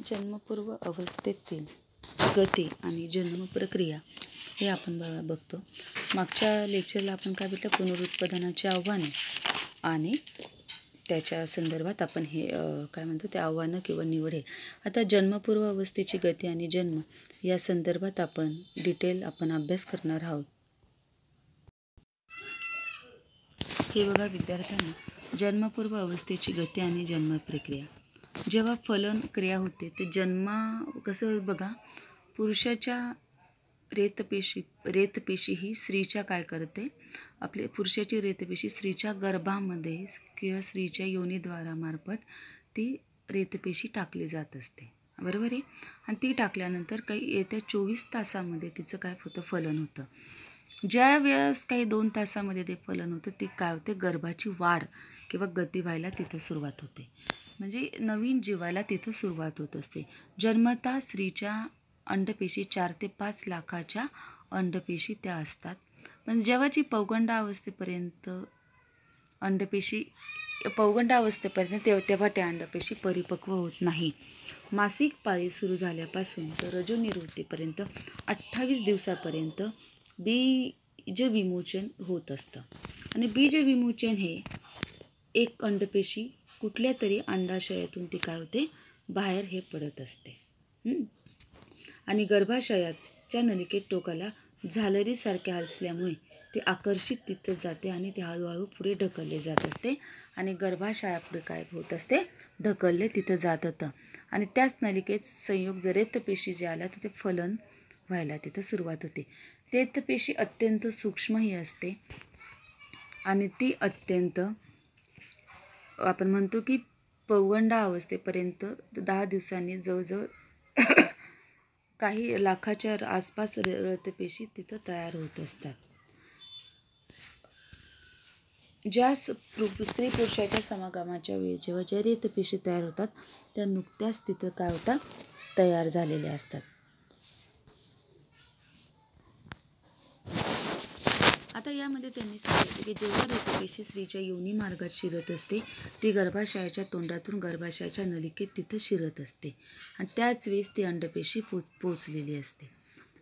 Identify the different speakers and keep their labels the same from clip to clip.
Speaker 1: जन्मपूर्व अवस्थेतील गती आणि जन्म प्रक्रिया हे आपण बघतो. मागच्या लेक्चरला आपण काय भेटलं, पुनरुत्पादनाची आव्हाने आणि त्याच्या संदर्भात आपण हे काय म्हणतो ते आव्हानं किंवा निवड हे. आता जन्मपूर्व अवस्थेची गती आणि जन्म या संदर्भात आपण डिटेल अभ्यास करणार आहोत. हे बघा विद्यार्थ्यांना, जन्मपूर्व अवस्थेची गती आणि जन्म प्रक्रिया. जेव्हा फलन क्रिया होते ते कसं बघा, पुरुषाच्या रेतपेशी ही स्त्रीच्या काय करते, आपले पुरुषाची रेतपेशी स्त्रीच्या गर्भामध्ये किंवा स्त्रीच्या योनिद्वारामार्फत ती रेतपेशी टाकली जात असते, बरोबर आहे. आणि ती टाकल्यानंतर काही येत्या 24 तासामध्ये तिचं काय होतं, फलन होतं. ज्या वेळेस काही 2 तासामध्ये ते फलन होतं, ती काय होते, गर्भाची वाढ किंवा गती व्हायला तिथं सुरुवात होते. म्हणजे नवीन जीवाला तिथं सुरुवात होत असते. जन्मतः स्त्रीच्या अंडपेशी 4 ते 5 लाखाच्या अंडपेशी त्या असतात. पण जेव्हाची पौगंड अवस्थेपर्यंत तेव्हा त्या अंडपेशी परिपक्व होत नाही. मासिक पाळी सुरू झाल्यापासून तर रजोनिवृत्तीपर्यंत 28 दिवसापर्यंत बीजविमोचन होत असतं. आणि बीजविमोचन हे एक अंडपेशी कुठल्या तरी अंडाशयातून ती काय होते, बाहेर हे पडत असते. आणि गर्भाशयाच्या नलिकेत टोकाला झालरीसारख्या असल्यामुळे ते आकर्षित तिथं जाते आणि ते हळूहळू पुढे ढकलले जात असते. आणि गर्भाशयापुढे काय होत असते, ढकलले तिथं जात होतं. आणि त्याच नलिकेत संयोग जर रेतपेशी जे आला तर ते फलन व्हायला तिथं सुरुवात होते. रेतपेशी अत्यंत सूक्ष्मही असते आणि ती अत्यंत आपण म्हणतो की पौगंड अवस्थेपर्यंत 10 दिवसांनी जवळजवळ काही लाखाच्या आसपास रेतपेशी तिथं तयार होत असतात. ज्या स्त्री पुरुषाच्या समागमाच्या वेळी जेव्हा ज्या रेतपेशी तयार होतात त्या नुकत्याच तिथं काय होतात, तयार झालेल्या असतात. आता यामध्ये त्यांनी सांगितले की जेव्हा रेतपेशी स्त्रीच्या योनी मार्गात शिरत असते, ती गर्भाशयाच्या तोंडातून गर्भाशयाच्या नलिकेत तिथं शिरत असते आणि त्याच वेळेस ती अंडपेशी पोचलेली असते.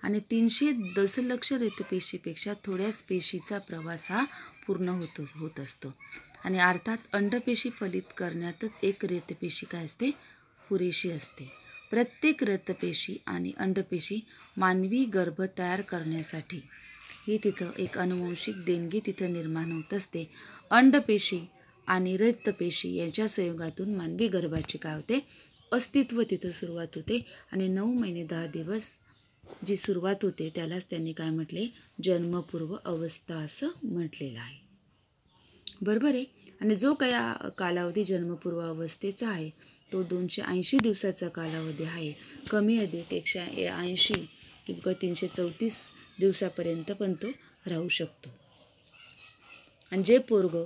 Speaker 1: आणि 300 दशलक्ष रेतपेशीपेक्षा थोड्याच पेशीचा प्रवास हा पूर्ण होत असतो. आणि अर्थात अंडपेशी फलित करण्यातच एक रेतपेशी काय असते, पुरेशी असते. प्रत्येक रेतपेशी आणि अंडपेशी मानवी गर्भ तयार करण्यासाठी ही तिथं एक अनुवांशिक देणगी तिथं निर्माण होत असते. अंडपेशी आणि रेतपेशी यांच्या संयोगातून मानवी गर्भाचे काय होते, अस्तित्व तिथं सुरुवात होते. आणि 9 महिने 10 दिवस जी सुरुवात होते त्यालाच त्यांनी काय म्हटले, जन्मपूर्व अवस्था असं म्हटलेलं आहे, बरोबर आहे. आणि जो काही कालावधी जन्मपूर्व अवस्थेचा आहे तो 280 दिवसाचा कालावधी आहे. कमी अधिक 180 किंवा 334 दिवसापर्यंत पण तो राहू शकतो. आणि जे पोरगं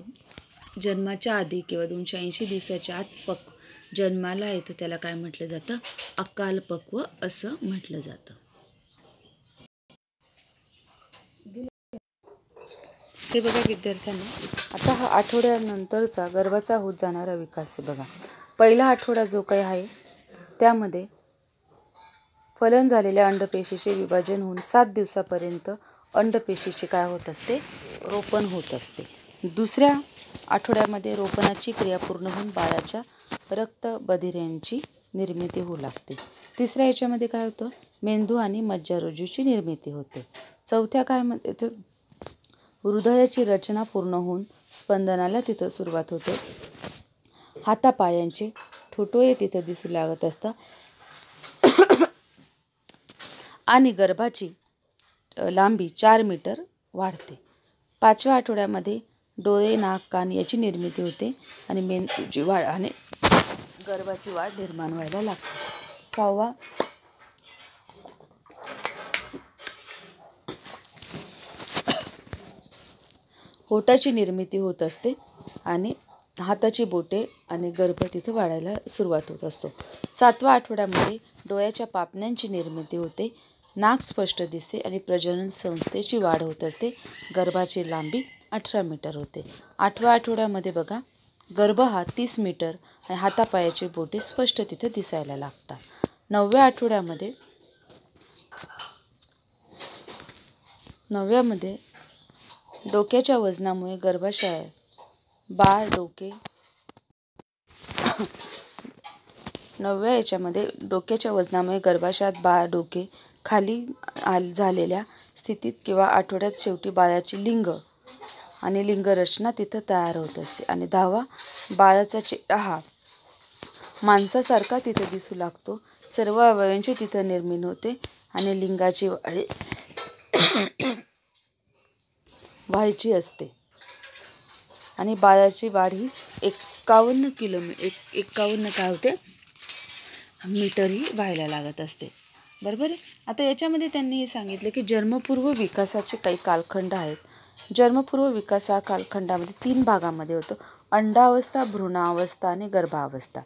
Speaker 1: जन्माच्या आधी किंवा 280 दिवसाच्या आत जन्माला येतं त्याला काय म्हटलं जातं, अकालपक्व असं म्हटलं जातं. हे बघा विद्यार्थ्यांना, आता हा आठवड्यानंतरचा गर्भाचा होत जाणारा विकास बघा. पहिला आठवडा जो काही आहे त्यामध्ये फलन झालेल्या अंडपेशीचे विभाजन होऊन 7 दिवसापर्यंत अंडपेशीचे काय होत असते, रोपण होत असते. दुसऱ्या आठवड्यामध्ये रोपणाची क्रिया पूर्ण होऊन बाळाच्या रक्तबधिऱ्यांची निर्मिती होऊ लागते. तिसऱ्या ह्याच्यामध्ये काय होतं, मेंदू आणि मज्जारज्जूची निर्मिती होते. चौथ्या काय हृदयाची रचना पूर्ण होऊन स्पंदनाला तिथं सुरुवात होते. हातापायांचे ठोटोळे तिथं दिसू लागत असतात आणि गर्भाची लांबी 4 मीटर वाढते. 5व्या आठवड्यामध्ये डोळे, नाक, कान याची निर्मिती होते आणि मेंदूची वाढ आणि गर्भाची वाढ निर्माण व्हायला लागते. 6वा होटाची निर्मिती होत असते आणि हाताची बोटे आणि गर्भ तिथं वाढायला सुरुवात होत असतो. 7व्या आठवड्यामध्ये डोळ्याच्या पापण्यांची निर्मिती होते, नाक स्पष्ट दिसते आणि प्रजनन संस्थेची वाढ होत असते. गर्भाची लांबी 18 मीटर होते. 8व्या आठवड्यामध्ये बघा गर्भ हा 30 मीटर आणि हातापायाची बोटे स्पष्ट तिथं दिसायला लागतात. 9व्या आठवड्यामध्ये डोक्याच्या वजनामुळे गर्भाशयात बाळ डोके 9व्या याच्यामध्ये डोक्याच्या वजनामुळे गर्भाशयात बाळ डोके खाली झालेल्या स्थितीत किंवा आठवड्यात शेवटी बाळाची लिंग आणि लिंगरचना तिथं तयार होत असते. आणि 10वा बाळाचा चेहरा हा माणसासारखा तिथं दिसू लागतो. सर्व अवयवांची तिथं निर्मिती होते आणि लिंगाची वाढ व्हायची असते. आणि बाळाची वाढ ही 51 काय होते मीटर ही व्हायला लागत असते. बरोबर आहे. आता याच्यामध्ये त्यांनी हे सांगितले की जन्मपूर्व विकासाचे काही कालखंड आहेत. जन्मपूर्व विकास हा कालखंडामध्ये 3 भागामध्ये होतो. अंडावस्था, भ्रूणावस्था आणि गर्भावस्था.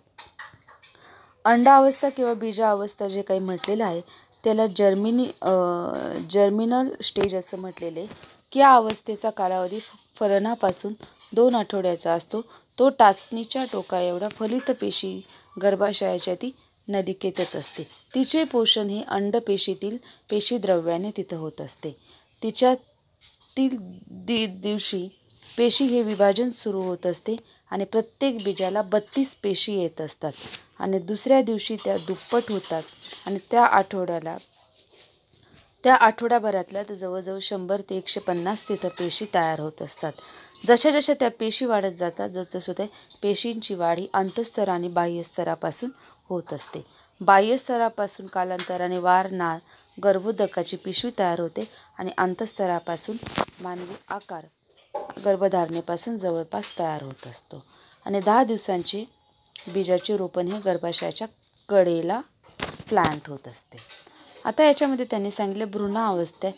Speaker 1: अंडावस्था किंवा बीजावस्था जे काही म्हटलेलं आहे त्याला जर्मिनल स्टेज असं म्हटलेलं आहे की या अवस्थेचा कालावधी फलनापासून 2 आठवड्याचा असतो. तो टाचणीच्या टोका एवढा फलित पेशी गर्भाशयाच्या ती नलिकेतच असते. तिचे पोषण हे अंडपेशीतील पेशीद्रव्याने तिथं होत असते. तिच्यातील दिवशी पेशी हे विभाजन सुरू होत असते आणि प्रत्येक बीजाला 32 पेशी येत असतात आणि दुसऱ्या दिवशी त्या दुप्पट होतात आणि त्या आठवड्याभरातल्या जवळजवळ 100 ते 150 तिथं पेशी तयार होत असतात. जशा जशा त्या पेशी वाढत जातात जसं त्या पेशींची वाढ ही अंतःस्तर आणि बाह्यस्तरापासून होत असते. बाह्यस्तरापासून कालांतराने वार, नाळ, गर्भोदकाची पिशवी तयार होते आणि अंतःस्तरापासून मानवी आकार गर्भधारणेपासून जवळपास तयार होत असतो. आणि 10 दिवसांची बीजाचे रोपण हे गर्भाशयाच्या कडेला प्लांट होत असते. आता याच्यामध्ये त्यांनी सांगितलं भ्रूणावस्था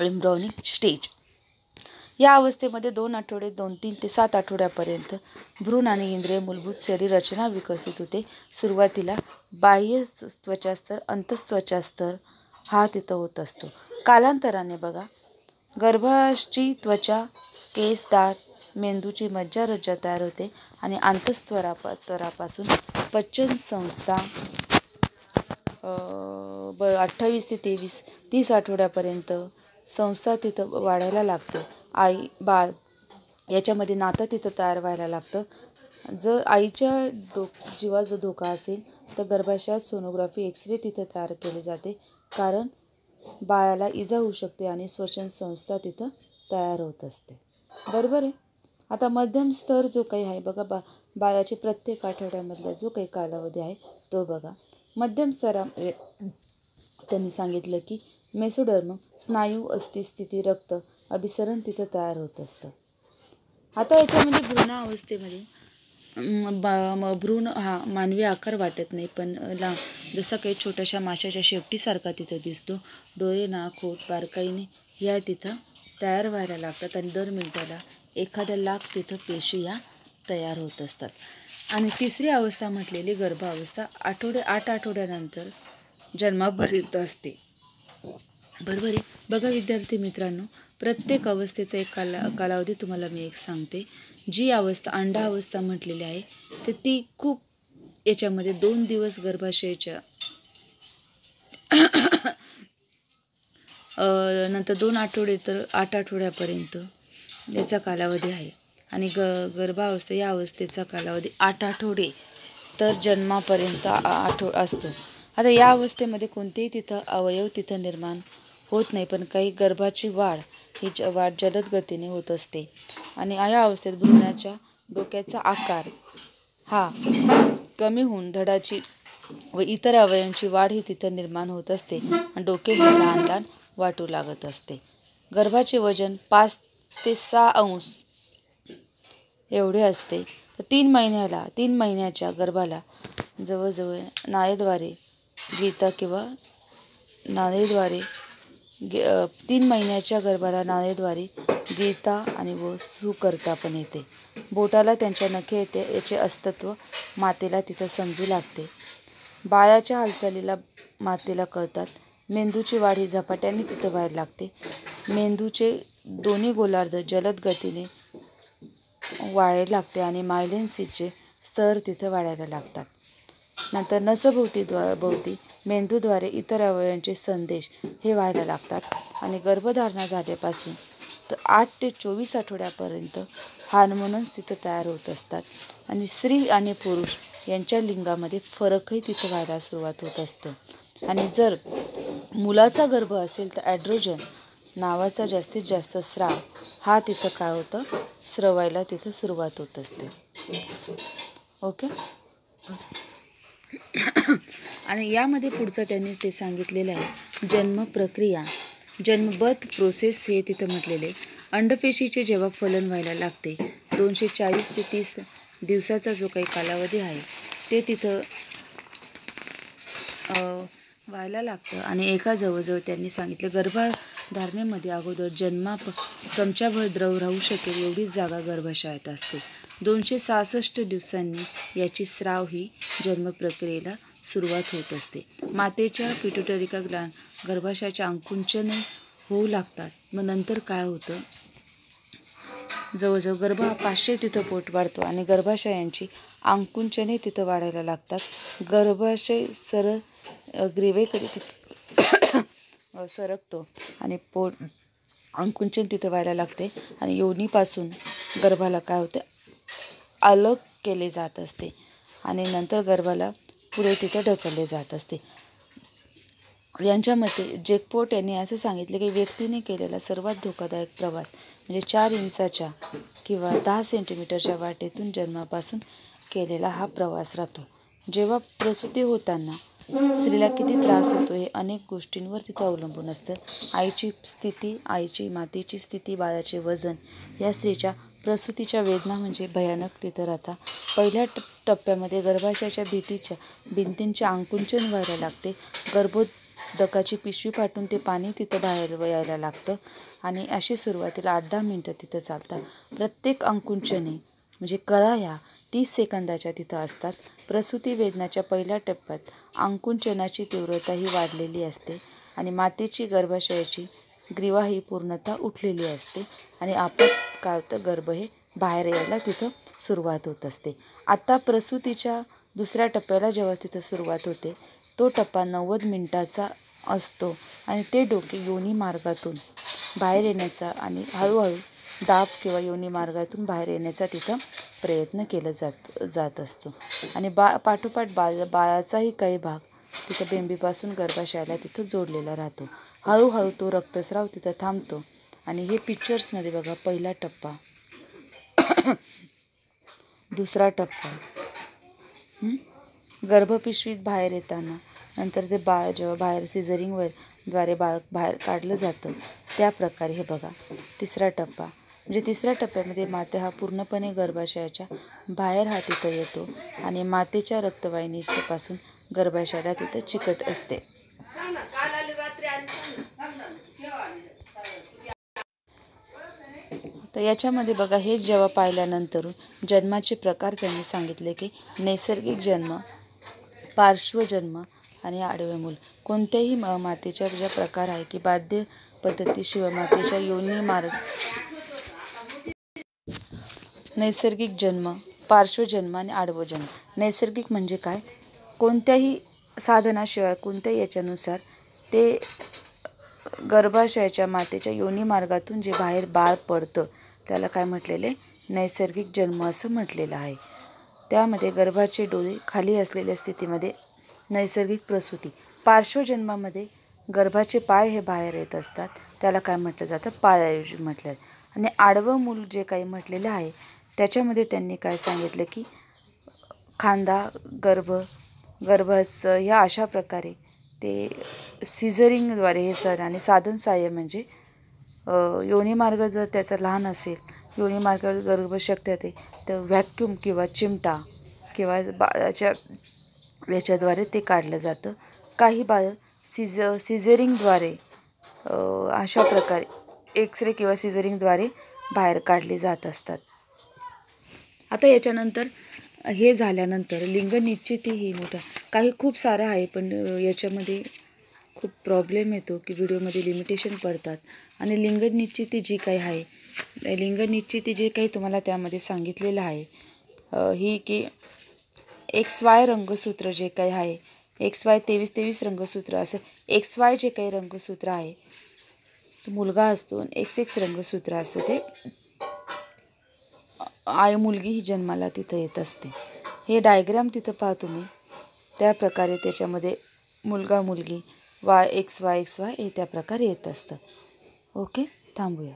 Speaker 1: एम्ब्रॉनिक स्टेज. या अवस्थेमध्ये 2 आठवडे 3 ते 7 आठवड्यापर्यंत भ्रूण आणि इंद्रिय मूलभूत शरीर रचना विकसित होते. सुरुवातीला बाह्य त्वचास्तर अंतःत्वचास्तर हा तिथं होत असतो. कालांतराने बघा गर्भाची त्वचा, केस, दात, मेंदूची मज्जारज्जा तयार होते आणि अंतःस्तरापासून पचन संस्था 28 ते 30 आठवड्यापर्यंत संस्था तिथं वाढायला लागते. आई बाळ याच्यामध्ये नातं तिथं तयार व्हायला लागतं. जर आईच्या जीवाचा धोका असेल तर गर्भाशयात सोनोग्राफी एक्सरे तिथं तयार केले जाते कारण बाळाला इजा होऊ शकते आणि श्वसन संस्था तिथं तयार होत असते. बरोबर आहे. आता मध्यम स्तर जो काही आहे बघा बाळाचे प्रत्येक आठवड्यामधला जो काही कालावधी आहे तो बघा. मध्यम स्तरामध्ये त्यांनी सांगितलं की मेसोडर्म स्नायू, अस्थिस्थिती, रक्त अभिसरण तिथं तयार होत असतं. आता याच्यामध्ये भ्रूणावस्थेमध्ये भ्रूण हा मानवी आकार वाटत नाही पण जसा काही छोट्याशा माशाच्या शेपटीसारखा तिथं दिसतो. डोळे, नाक, होठ बारकाईने या तिथं तयार व्हायला लागतात आणि दर मिनिटाला 1,00,000 तिथं पेशी या तयार होत असतात. आणि तिसरी अवस्था म्हटलेली गर्भावस्था 8 आठवड्यानंतर जन्मापर्यंत असते. बरोबर आहे. बघा विद्यार्थी मित्रांनो, प्रत्येक अवस्थेचा एक कालावधी तुम्हाला मी एक सांगते. जी अवस्था अंडावस्था म्हटलेली आहे तर ती खूप याच्यामध्ये 2 दिवस गर्भाशयाच्या नंतर 2 आठवडे तर 8 आठवड्यापर्यंत याचा कालावधी आहे. आणि गर्भावस्था या अवस्थेचा कालावधी 8 आठवडे तर जन्मापर्यंत असतो. आता या अवस्थेमध्ये कोणतेही तिथं अवयव तिथं निर्माण होत नाही पण काही गर्भाची वाढ ही वाढ जलद गतीने होत असते. आणि या अवस्थेत भ्रूणाच्या डोक्याचा आकार हा कमी होऊन धडाची व इतर अवयवांची वाढ ही तिथं निर्माण होत असते आणि डोके हे लहान लहान वाटू लागत असते. गर्भाचे वजन 5 ते 6 अंश एवढे असते. तर 3 महिन्याच्या गर्भाला जवळजवळ नाळेद्वारे गीता किंवा नाळेद्वारे 3 महिन्याच्या गर्भाला नाळेद्वारे गीता आणि व सुकरता पण येते. बोटाला त्यांच्या नखे येते. याचे अस्तित्व मातेला तिथं समजू लागते. बाळाच्या हालचालीला मातेला कळतात. मेंदूची वाढ ही झपाट्याने तिथं व्हायला लागते. मेंदूचे दोन्ही गोलार्ध जलद गतीने वाढायला लागते आणि मायलिन सीचे स्तर तिथं वाढायला लागतात. नंतर भोवती मेंदूद्वारे इतर अवयवांचे संदेश हे व्हायला लागतात आणि गर्भधारणा झाल्यापासून तर 8 ते 24 आठवड्यापर्यंत हार्मोन्स तिथं तयार होत असतात आणि स्त्री आणि पुरुष यांच्या लिंगामध्ये फरकही तिथं व्हायला सुरुवात होत असतो. आणि जर मुलाचा गर्भ असेल तर ॲड्रोजन नावाचा जास्तीत जास्त स्राव हा तिथं काय होतं, स्रवायला तिथं सुरुवात होत असते. ओके. आणि यामध्ये पुढचं त्यांनी ते सांगितलेलं आहे जन्म प्रक्रिया, जन्मबर्थ प्रोसेस हे तिथं म्हटलेले. अंडपेशीचे जेव्हा फलन व्हायला लागते 240 ते 30 दिवसाचा जो काही कालावधी आहे ते तिथं व्हायला लागतं. आणि एका जवळजवळ त्यांनी सांगितलं गर्भधारणेमध्ये अगोदर चमचाभर द्रव राहू शकेल एवढीच जागा गर्भाशयात असते. 266 दिवसांनी याची स्राव ही जन्मप्रक्रियेला सुरुवात होत असते. मातेच्या पिट्युटरी ग्लॅंड गर्भाशयाच्या आकुंचन होऊ लागतात. मग नंतर काय होतं, जवळजवळ गर्भ 500 तिथं पोट वाढतो आणि गर्भाशयांची आकुंचने तिथं वाढायला लागतात. गर्भाशय ग्रीवेकडे सरकतो आणि पोट आकुंचन तिथं व्हायला लागते आणि योनीपासून गर्भाला काय होते, अलग केले जात असते आणि नंतर गर्भाला पुढे तिथं ढकलले जात असते. यांच्या मते जेकपोर्ट यांनी असं सांगितले की व्यक्तीने केलेला सर्वात धोकादायक प्रवास म्हणजे 4 इंचाच्या किंवा 10 सेंटीमीटरच्या वाटेतून जन्मापासून केलेला हा प्रवास राहतो. जेव्हा प्रसूती होताना स्त्रीला किती त्रास होतो हे अनेक गोष्टींवर तिथं अवलंबून असतं. आईची स्थिती, मातेची स्थिती, बाळाचे वजन, या स्त्रीच्या प्रसूतीच्या वेदना म्हणजे भयानक तिथं राहतात. पहिल्या टप्प्यामध्ये गर्भाशयाच्या भिंतींचे आकुंचन व्हायला लागते. गर्भोदकाची पिशवी फाटून ते पाणी तिथं बाहेर यायला लागतं आणि अशी सुरुवातीला 8-10 मिनटं तिथं चालतात. प्रत्येक आकुंचने म्हणजे कळा ह्या 30 सेकंदाच्या तिथं असतात. प्रसूती वेदनाच्या पहिल्या टप्प्यात आकुंचनाची तीव्रता ही वाढलेली असते आणि मातेची गर्भाशयाची ग्रीवा ही पूर्णतः उठलेली असते आणि आपण काय होतं, गर्भ हे बाहेर यायला तिथं सुरुवात होत असते. आता प्रसूतीच्या दुसऱ्या टप्प्याला जेव्हा तिथं सुरुवात होते तो टप्पा 90 मिनिटाचा असतो आणि ते डोके योनी मार्गातून बाहेर येण्याचा आणि हळूहळू दाब किंवा योनी मार्गातून बाहेर येण्याचा तिथं प्रयत्न केला जात असतो. आणि पाठोपाठ बाळाचाही काही भाग तिथं बेंबीपासून गर्भाशयाला तिथं जोडलेला राहतो. हळूहळू तो रक्तस्राव तिथं थांबतो आणि हे पिक्चर्समध्ये बघा, पहिला टप्पा, दुसरा टप्पा, गर्भपिशवीत बाहेर येताना, नंतर ते बाळ जेव्हा बाहेर सिझरिंगद्वारे बाळ बाहेर काढलं जातं त्या प्रकारे हे बघा तिसरा टप्पा. म्हणजे तिसऱ्या टप्प्यामध्ये माता हा पूर्णपणे गर्भाशयाच्या बाहेर हा तिथं येतो आणि मातेच्या रक्तवाहिनीच्या पासून गर्भाशयाला तिथं चिकट असते. तर याच्यामध्ये बघा हे जेव्हा पाहिल्यानंतर जन्माचे प्रकार त्यांनी सांगितले की नैसर्गिक जन्म, पार्श्वजन्म आणि आडवे मूल. कोणत्याही मातेच्या ज्या प्रकार आहे की बाध्य पद्धतीशिवाय मातेच्या योनी मार्ग नैसर्गिक जन्म, पार्श्वजन्म आणि आडवं जन्म. नैसर्गिक म्हणजे काय, कोणत्याही साधनाशिवाय कोणत्याही याच्यानुसार ते गर्भाशयाच्या मातेच्या योनी मार्गातून जे बाहेर बाळ पडतं त्याला काय म्हटलेले, नैसर्गिक जन्म असं म्हटलेलं आहे. त्यामध्ये गर्भाचे डोळे खाली असलेल्या स्थितीमध्ये नैसर्गिक प्रसूती. पार्श्वजन्मामध्ये गर्भाचे पाय हे बाहेर येत असतात त्याला काय म्हटलं जातं, पायायोजी म्हटलं. आणि आडवं मूल जे काही म्हटलेलं आहे त्याच्यामध्ये त्यांनी काय सांगितलं की खांदा, गर्भाचं ह्या अशा प्रकारे ते सिझरिंगद्वारे हे सर आणि साधन सहाय्य म्हणजे योनी मार्ग जर त्याचा लहान असेल, योनी मार्गावर गर्भ शक्य आहे तर व्हॅक्यूम किंवा चिमटा किंवा बाळाच्या याच्याद्वारे ते काढलं जातं. काही बाळ सिझरिंगद्वारे अशा प्रकारे एक्सरे किंवा सिझरिंगद्वारे बाहेर काढली जात असतात. आता याच्यानंतर हे झाल्यानंतर लिंगनिश्चिती ही मोठा काही खूप सारं आहे पण याच्यामध्ये खूप प्रॉब्लेम येतो की व्हिडिओमध्ये लिमिटेशन पडतात आणि लिंगनिश्चिती जी काही आहे लिंग निश्चिती जे काही तुम्हाला त्यामध्ये सांगितलेलं आहे ही की XY रंगसूत्र जे काही आहे XY 23-23 रंगसूत्र असं XY जे काही रंगसूत्र आहे तो मुलगा असतो आणि XX रंगसूत्र असतं ते मुलगी ही जन्माला तिथं येत असते. हे डायग्राम तिथं पहा तुम्ही. त्या प्रकारे त्याच्यामध्ये मुलगा मुलगी XY हे त्या प्रकारे येत असतं. ओके, थांबूया.